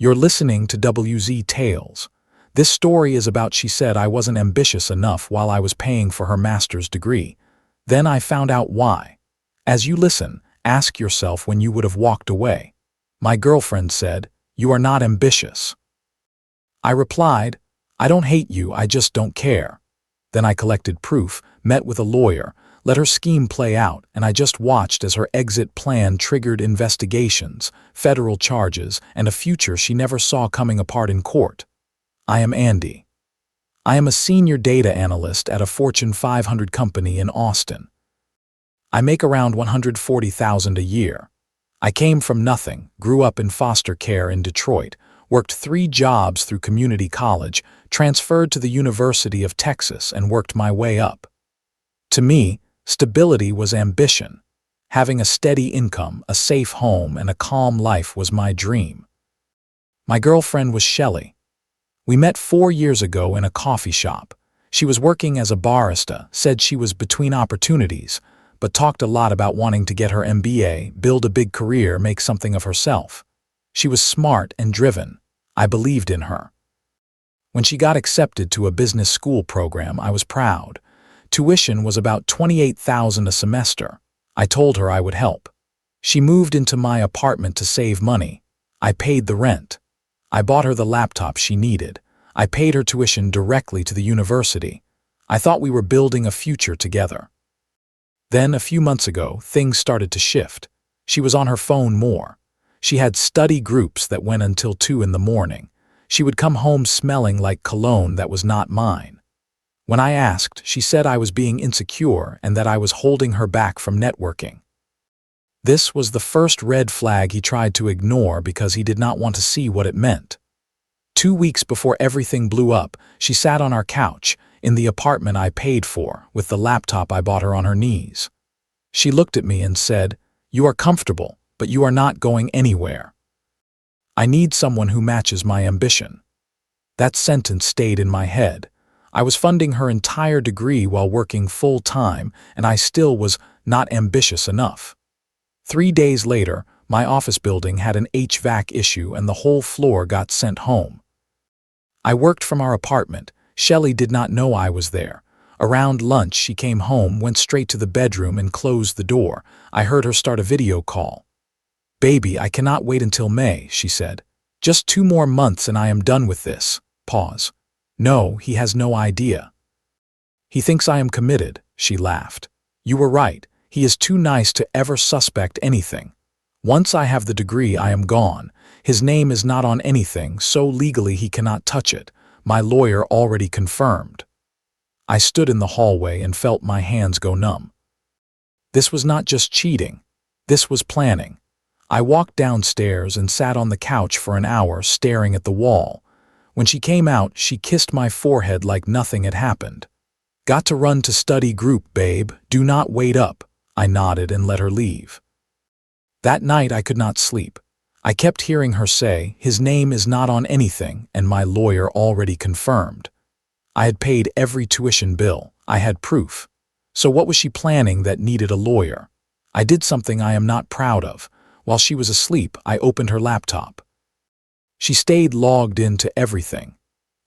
You're listening to WZ Tales. This story is about she said I wasn't ambitious enough while I was paying for her master's degree. Then I found out why. As you listen, ask yourself when you would have walked away. My girlfriend said, "You are not ambitious." I replied, "I don't hate you, I just don't care." Then I collected proof, met with a lawyer, let her scheme play out, and I just watched as her exit plan triggered investigations, federal charges, and a future she never saw coming apart in court. I am Andy. I am a senior data analyst at a Fortune 500 company in Austin. I make around $140,000 a year. I came from nothing, grew up in foster care in Detroit, worked 3 jobs through community college, transferred to the University of Texas, and worked my way up. To me, stability was ambition. Having a steady income, a safe home, and a calm life was my dream. My girlfriend was Shelley. We met 4 years ago in a coffee shop. She was working as a barista, said she was between opportunities, but talked a lot about wanting to get her MBA, build a big career, make something of herself. She was smart and driven. I believed in her. When she got accepted to a business school program, I was proud. Tuition was about $28,000 a semester. I told her I would help. She moved into my apartment to save money. I paid the rent. I bought her the laptop she needed. I paid her tuition directly to the university. I thought we were building a future together. Then, a few months ago, things started to shift. She was on her phone more. She had study groups that went until 2 in the morning. She would come home smelling like cologne that was not mine. When I asked, she said I was being insecure and that I was holding her back from networking. This was the first red flag he tried to ignore because he did not want to see what it meant. 2 weeks before everything blew up, she sat on our couch, in the apartment I paid for, with the laptop I bought her on her knees. She looked at me and said, "You are comfortable, but you are not going anywhere. I need someone who matches my ambition." That sentence stayed in my head. I was funding her entire degree while working full-time, and I still was not ambitious enough. 3 days later, my office building had an HVAC issue and the whole floor got sent home. I worked from our apartment. Shelley did not know I was there. Around lunch, she came home, went straight to the bedroom and closed the door. I heard her start a video call. "Baby, I cannot wait until May," she said. "Just 2 more months and I am done with this." Pause. "No, he has no idea. He thinks I am committed," she laughed. "You were right. He is too nice to ever suspect anything. Once I have the degree, I am gone. His name is not on anything, so legally he cannot touch it. My lawyer already confirmed." I stood in the hallway and felt my hands go numb. This was not just cheating. This was planning. I walked downstairs and sat on the couch for an hour staring at the wall. When she came out, she kissed my forehead like nothing had happened. "Got to run to study group, babe. Do not wait up." I nodded and let her leave. That night I could not sleep. I kept hearing her say, "His name is not on anything," and my lawyer already confirmed. I had paid every tuition bill. I had proof. So what was she planning that needed a lawyer? I did something I am not proud of. While she was asleep, I opened her laptop. She stayed logged into everything.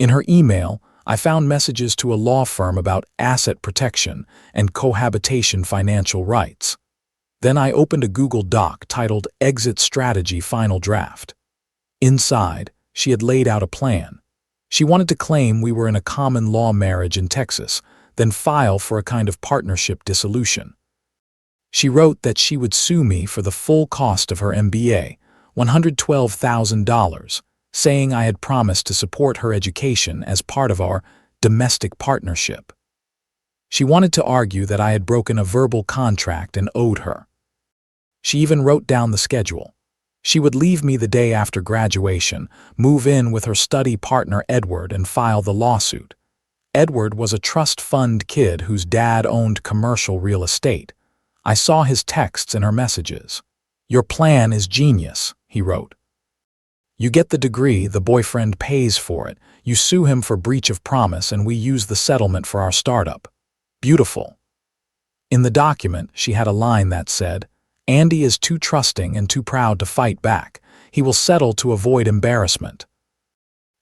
In her email, I found messages to a law firm about asset protection and cohabitation financial rights. Then I opened a Google Doc titled Exit Strategy Final Draft. Inside, she had laid out a plan. She wanted to claim we were in a common law marriage in Texas, then file for a kind of partnership dissolution. She wrote that she would sue me for the full cost of her MBA, $112,000, saying I had promised to support her education as part of our domestic partnership. She wanted to argue that I had broken a verbal contract and owed her. She even wrote down the schedule. She would leave me the day after graduation, move in with her study partner Edward, and file the lawsuit. Edward was a trust fund kid whose dad owned commercial real estate. I saw his texts and her messages. "Your plan is genius," he wrote. "You get the degree, the boyfriend pays for it, you sue him for breach of promise, and we use the settlement for our startup. Beautiful." In the document, she had a line that said, "Andy is too trusting and too proud to fight back. He will settle to avoid embarrassment.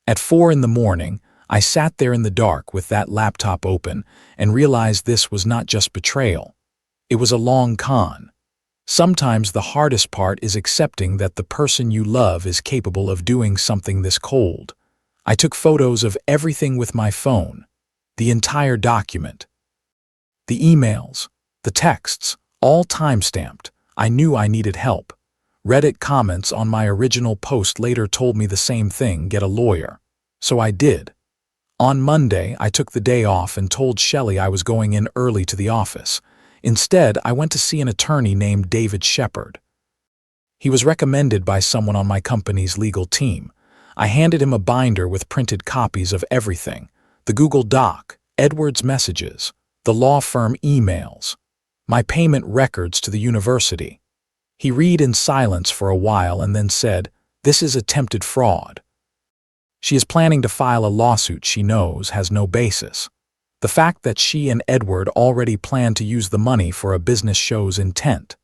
At 4 in the morning, I sat there in the dark with that laptop open and realized this was not just betrayal. It was a long con. Sometimes the hardest part is accepting that the person you love is capable of doing something this cold. I took photos of everything with my phone, the entire document. The emails, the texts, all time-stamped. I knew I needed help. Reddit comments on my original post later told me the same thing: get a lawyer. So I did. On Monday, I took the day off and told Shelley I was going in early to the office. Instead, I went to see an attorney named David Shepard. He was recommended by someone on my company's legal team. I handed him a binder with printed copies of everything: the Google Doc, Edward's messages, the law firm emails, my payment records to the university. He read in silence for a while and then said, "This is attempted fraud. She is planning to file a lawsuit she knows has no basis. The fact that she and Edward already plan to use the money for a business shows intent."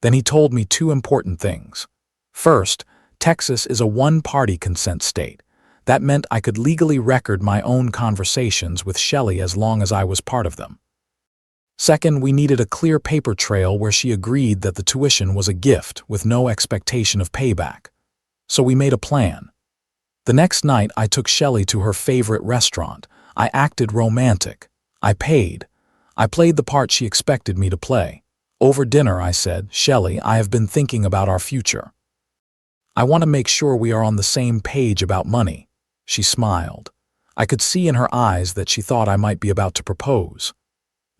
Then he told me 2 important things. First, Texas is a one-party consent state. That meant I could legally record my own conversations with Shelley as long as I was part of them. Second, we needed a clear paper trail where she agreed that the tuition was a gift with no expectation of payback. So we made a plan. The next night, I took Shelley to her favorite restaurant. I acted romantic. I paid. I played the part she expected me to play. Over dinner, I said, "Shelley, I have been thinking about our future. I want to make sure we are on the same page about money." She smiled. I could see in her eyes that she thought I might be about to propose.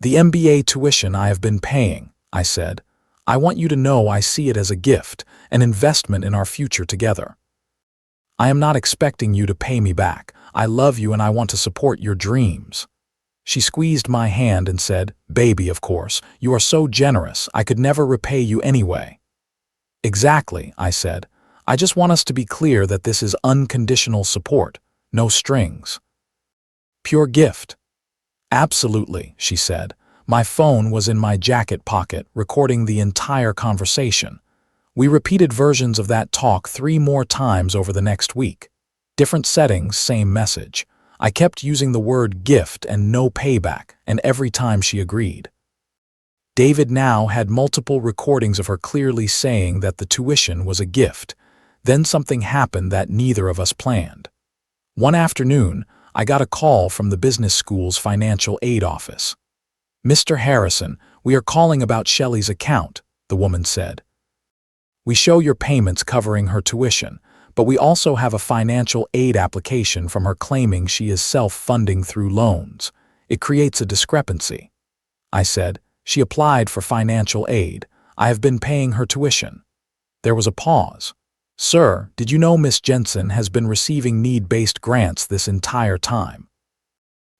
"The MBA tuition I have been paying," I said. "I want you to know I see it as a gift, an investment in our future together. I am not expecting you to pay me back. I love you and I want to support your dreams." She squeezed my hand and said, "Baby, of course, you are so generous. I could never repay you anyway." "Exactly," I said. "I just want us to be clear that this is unconditional support, no strings. Pure gift." "Absolutely," she said. My phone was in my jacket pocket, recording the entire conversation. We repeated versions of that talk 3 more times over the next week. Different settings, same message. I kept using the word gift and no payback, and every time she agreed. David now had multiple recordings of her clearly saying that the tuition was a gift. Then something happened that neither of us planned. One afternoon, I got a call from the business school's financial aid office. "Mr. Harrison, we are calling about Shelley's account," the woman said. "We show your payments covering her tuition, but we also have a financial aid application from her claiming she is self-funding through loans. It creates a discrepancy." I said, "She applied for financial aid. I have been paying her tuition." There was a pause. "Sir, did you know Miss Jensen has been receiving need-based grants this entire time?"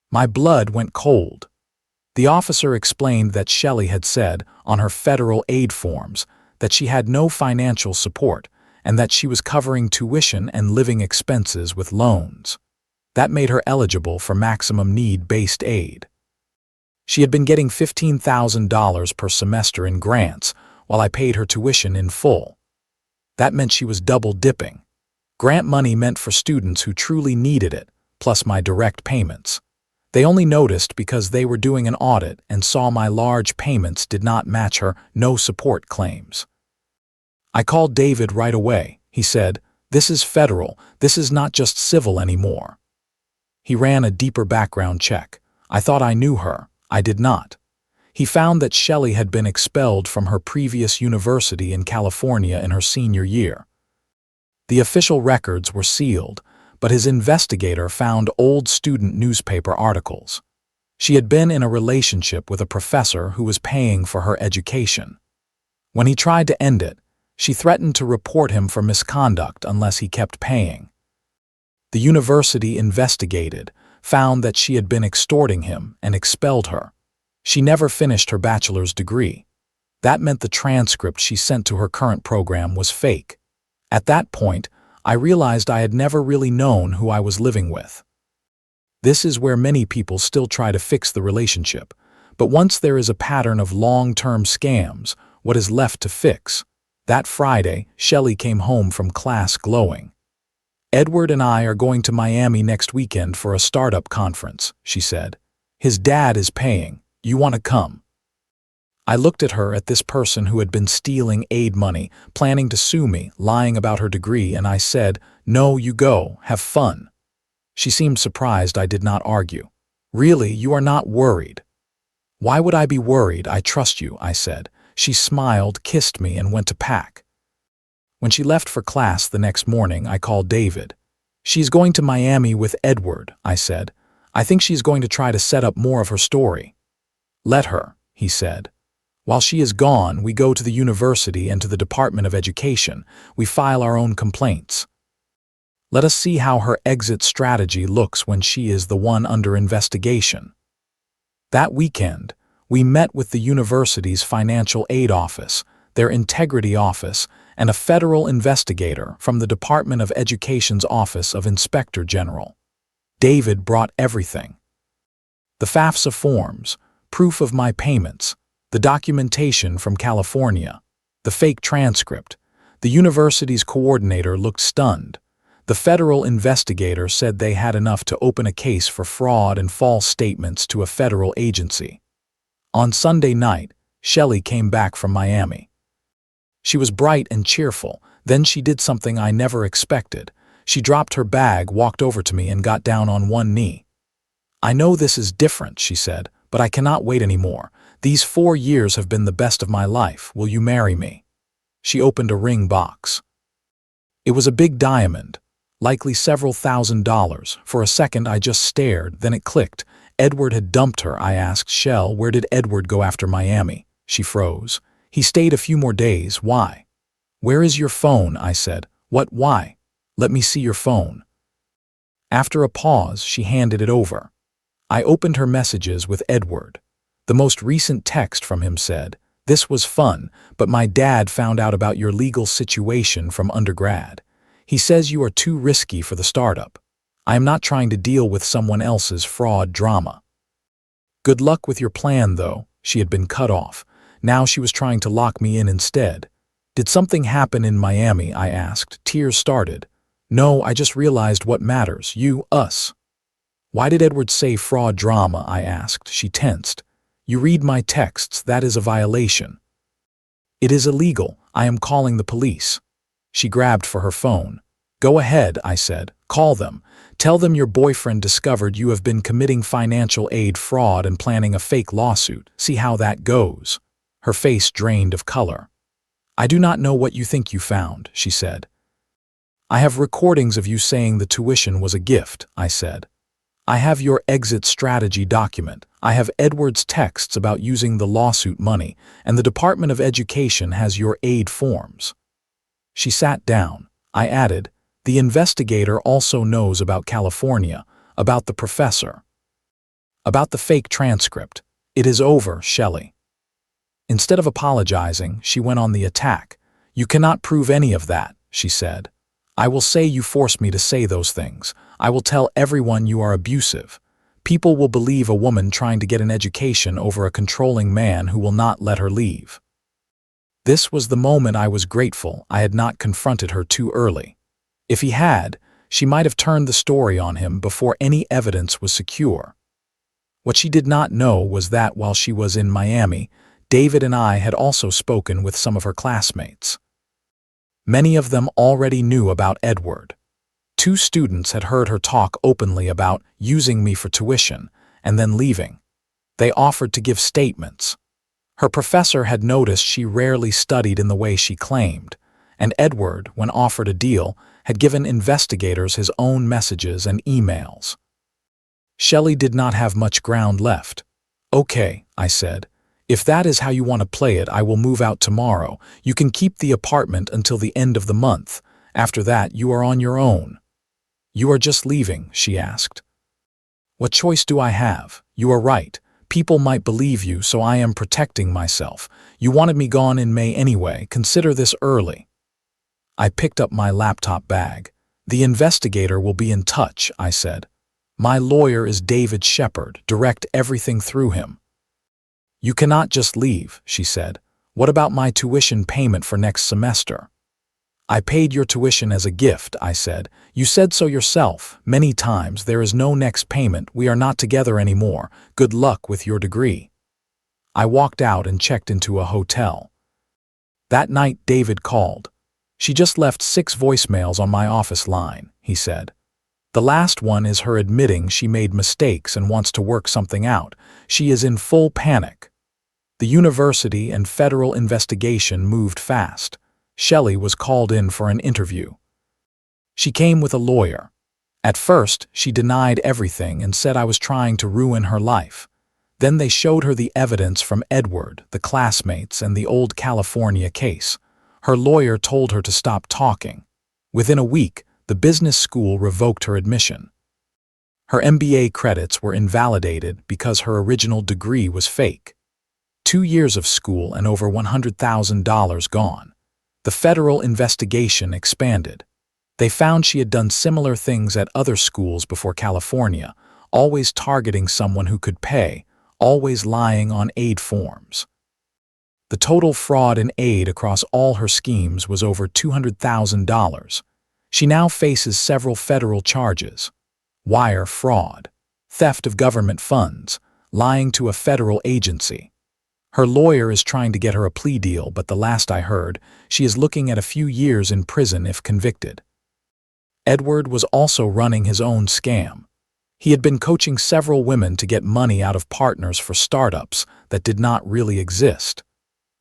My blood went cold. The officer explained that Shelley had said, on her federal aid forms, that she had no financial support and that she was covering tuition and living expenses with loans. That made her eligible for maximum need-based aid. She had been getting $15,000 per semester in grants while I paid her tuition in full. That meant she was double-dipping. Grant money meant for students who truly needed it, plus my direct payments. They only noticed because they were doing an audit and saw my large payments did not match her no-support claims. I called David right away. He said, "This is federal. This is not just civil anymore." He ran a deeper background check. I thought I knew her. I did not. He found that Shelley had been expelled from her previous university in California in her senior year. The official records were sealed, but his investigator found old student newspaper articles. She had been in a relationship with a professor who was paying for her education. When he tried to end it, she threatened to report him for misconduct unless he kept paying. The university investigated, found that she had been extorting him, and expelled her. She never finished her bachelor's degree. That meant the transcript she sent to her current program was fake. At that point, I realized I had never really known who I was living with. This is where many people still try to fix the relationship, but once there is a pattern of long-term scams, what is left to fix? That Friday, Shelley came home from class glowing. "Edward and I are going to Miami next weekend for a startup conference," she said. "His dad is paying. You want to come?" I looked at her, at this person who had been stealing aid money, planning to sue me, lying about her degree, and I said, "No, you go, have fun." She seemed surprised I did not argue. "Really, you are not worried?" "Why would I be worried? I trust you," I said. She smiled, kissed me, and went to pack. When she left for class the next morning, I called David. "She's going to Miami with Edward," I said. "I think she's going to try to set up more of her story." "Let her," he said. "While she is gone, we go to the university and to the Department of Education. We file our own complaints. Let us see how her exit strategy looks when she is the one under investigation." That weekend, we met with the university's financial aid office, their integrity office, and a federal investigator from the Department of Education's Office of Inspector General. David brought everything: the FAFSA forms, proof of my payments, the documentation from California, the fake transcript. The university's coordinator looked stunned. The federal investigator said they had enough to open a case for fraud and false statements to a federal agency. On Sunday night, Shelley came back from Miami. She was bright and cheerful. Then she did something I never expected. She dropped her bag, walked over to me, and got down on one knee. "I know this is different," she said, "but I cannot wait anymore. These 4 years have been the best of my life. Will you marry me?" She opened a ring box. It was a big diamond, likely several $1,000s. For a second I just stared, then it clicked. Edward had dumped her. I asked, "Shell, where did Edward go after Miami?" She froze. "He stayed a few more days. Why?" "Where is your phone?" I said. "What, why?" "Let me see your phone." After a pause, she handed it over. I opened her messages with Edward. The most recent text from him said, "This was fun, but my dad found out about your legal situation from undergrad. He says you are too risky for the startup. I am not trying to deal with someone else's fraud drama." "Good luck with your plan, though." She had been cut off. Now she was trying to lock me in instead. "Did something happen in Miami?" I asked. Tears started. "No, I just realized what matters. You, us." "Why did Edward say fraud drama?" I asked. She tensed. "You read my texts. That is a violation." "It is illegal. I am calling the police." She grabbed for her phone. "Go ahead," I said. "Call them. Tell them your boyfriend discovered you have been committing financial aid fraud and planning a fake lawsuit. See how that goes." Her face drained of color. "I do not know what you think you found," she said. "I have recordings of you saying the tuition was a gift," I said. "I have your exit strategy document. I have Edward's texts about using the lawsuit money, and the Department of Education has your aid forms." She sat down. I added, "The investigator also knows about California, about the professor, about the fake transcript. It is over, Shelley." Instead of apologizing, she went on the attack. "You cannot prove any of that," she said. "I will say you forced me to say those things. I will tell everyone you are abusive. People will believe a woman trying to get an education over a controlling man who will not let her leave." This was the moment I was grateful I had not confronted her too early. If he had, she might have turned the story on him before any evidence was secure. What she did not know was that while she was in Miami, David and I had also spoken with some of her classmates. Many of them already knew about Edward. 2 students had heard her talk openly about using me for tuition and then leaving. They offered to give statements. Her professor had noticed she rarely studied in the way she claimed, and Edward, when offered a deal, had given investigators his own messages and emails. Shelley did not have much ground left. "Okay," I said. "If that is how you want to play it, I will move out tomorrow. You can keep the apartment until the end of the month. After that, you are on your own." "You are just leaving?" she asked. "What choice do I have? You are right. People might believe you, so I am protecting myself. You wanted me gone in May anyway. Consider this early." I picked up my laptop bag. "The investigator will be in touch," I said. "My lawyer is David Shepard. Direct everything through him." "You cannot just leave," she said. What about my tuition payment for next semester? I paid your tuition as a gift, I said. You said so yourself, many times. There is no next payment. We are not together anymore. Good luck with your degree. I walked out and checked into a hotel. That night, David called. She just left 6 voicemails on my office line, he said. The last one is her admitting she made mistakes and wants to work something out. She is in full panic. The university and federal investigation moved fast. Shelley was called in for an interview. She came with a lawyer. At first, she denied everything and said I was trying to ruin her life. Then they showed her the evidence from Edward, the classmates, and the old California case. Her lawyer told her to stop talking. Within a week, the business school revoked her admission. Her MBA credits were invalidated because her original degree was fake. 2 years of school and over $100,000 gone. The federal investigation expanded. They found she had done similar things at other schools before California, always targeting someone who could pay, always lying on aid forms. The total fraud in aid across all her schemes was over $200,000. She now faces several federal charges: wire fraud, theft of government funds, lying to a federal agency. Her lawyer is trying to get her a plea deal, but the last I heard, she is looking at a few years in prison if convicted. Edward was also running his own scam. He had been coaching several women to get money out of partners for startups that did not really exist.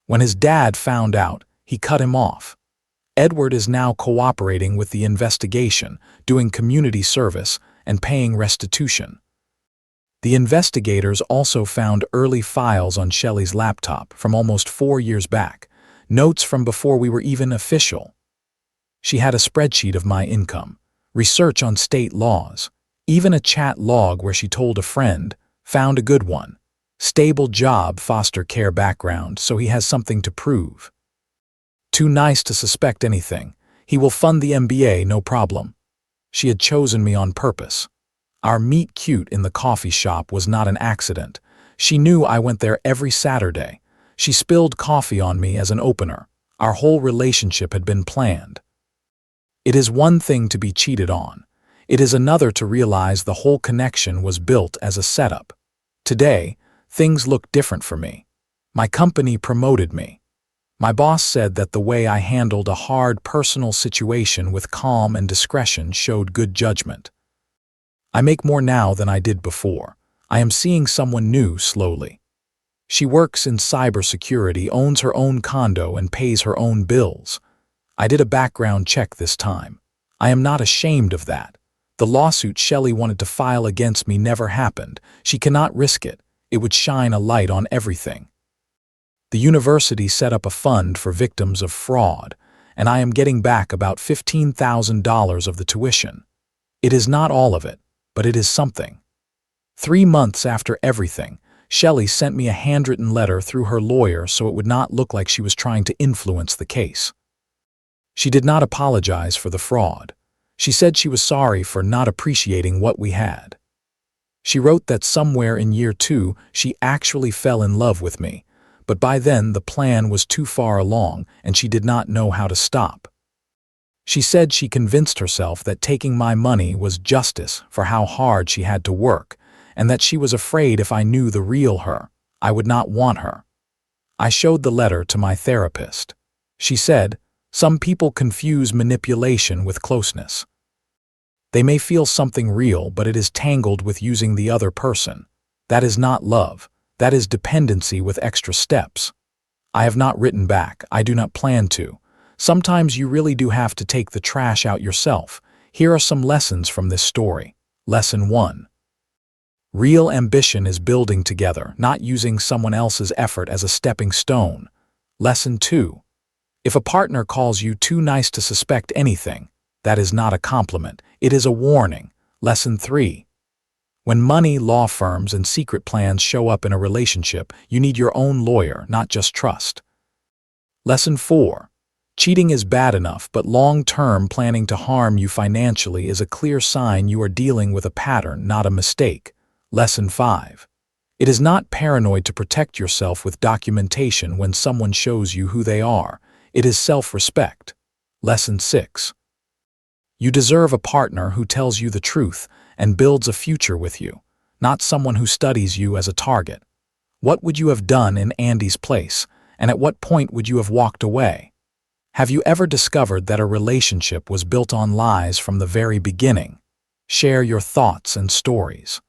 When his dad found out, he cut him off. Edward is now cooperating with the investigation, doing community service, and paying restitution. The investigators also found early files on Shelley's laptop from almost 4 years back, notes from before we were even official. She had a spreadsheet of my income, research on state laws, even a chat log where she told a friend, found a good one, stable job, foster care background, so he has something to prove. Too nice to suspect anything. He will fund the MBA, no problem. She had chosen me on purpose. Our meet cute in the coffee shop was not an accident. She knew I went there every Saturday. She spilled coffee on me as an opener. Our whole relationship had been planned. It is one thing to be cheated on. It is another to realize the whole connection was built as a setup. Today, things look different for me. My company promoted me. My boss said that the way I handled a hard personal situation with calm and discretion showed good judgment. I make more now than I did before. I am seeing someone new slowly. She works in cybersecurity, owns her own condo, and pays her own bills. I did a background check this time. I am not ashamed of that. The lawsuit Shelley wanted to file against me never happened. She cannot risk it. It would shine a light on everything. The university set up a fund for victims of fraud, and I am getting back about $15,000 of the tuition. It is not all of it, but it is something. 3 months after everything, Shelley sent me a handwritten letter through her lawyer so it would not look like she was trying to influence the case. She did not apologize for the fraud. She said she was sorry for not appreciating what we had. She wrote that somewhere in year 2 she actually fell in love with me, but by then the plan was too far along and she did not know how to stop. She said she convinced herself that taking my money was justice for how hard she had to work, and that she was afraid if I knew the real her, I would not want her. I showed the letter to my therapist. She said, "Some people confuse manipulation with closeness. They may feel something real, but it is tangled with using the other person. That is not love. That is dependency with extra steps." I have not written back. I do not plan to. Sometimes you really do have to take the trash out yourself. Here are some lessons from this story. Lesson 1. Real ambition is building together, not using someone else's effort as a stepping stone. Lesson 2. If a partner calls you too nice to suspect anything, that is not a compliment. It is a warning. Lesson 3. When money, law firms, and secret plans show up in a relationship, you need your own lawyer, not just trust. Lesson 4. Cheating is bad enough, but long-term planning to harm you financially is a clear sign you are dealing with a pattern, not a mistake. Lesson 5. It is not paranoid to protect yourself with documentation when someone shows you who they are. It is self-respect. Lesson 6. You deserve a partner who tells you the truth and builds a future with you, not someone who studies you as a target. What would you have done in Andy's place, and at what point would you have walked away? Have you ever discovered that a relationship was built on lies from the very beginning? Share your thoughts and stories.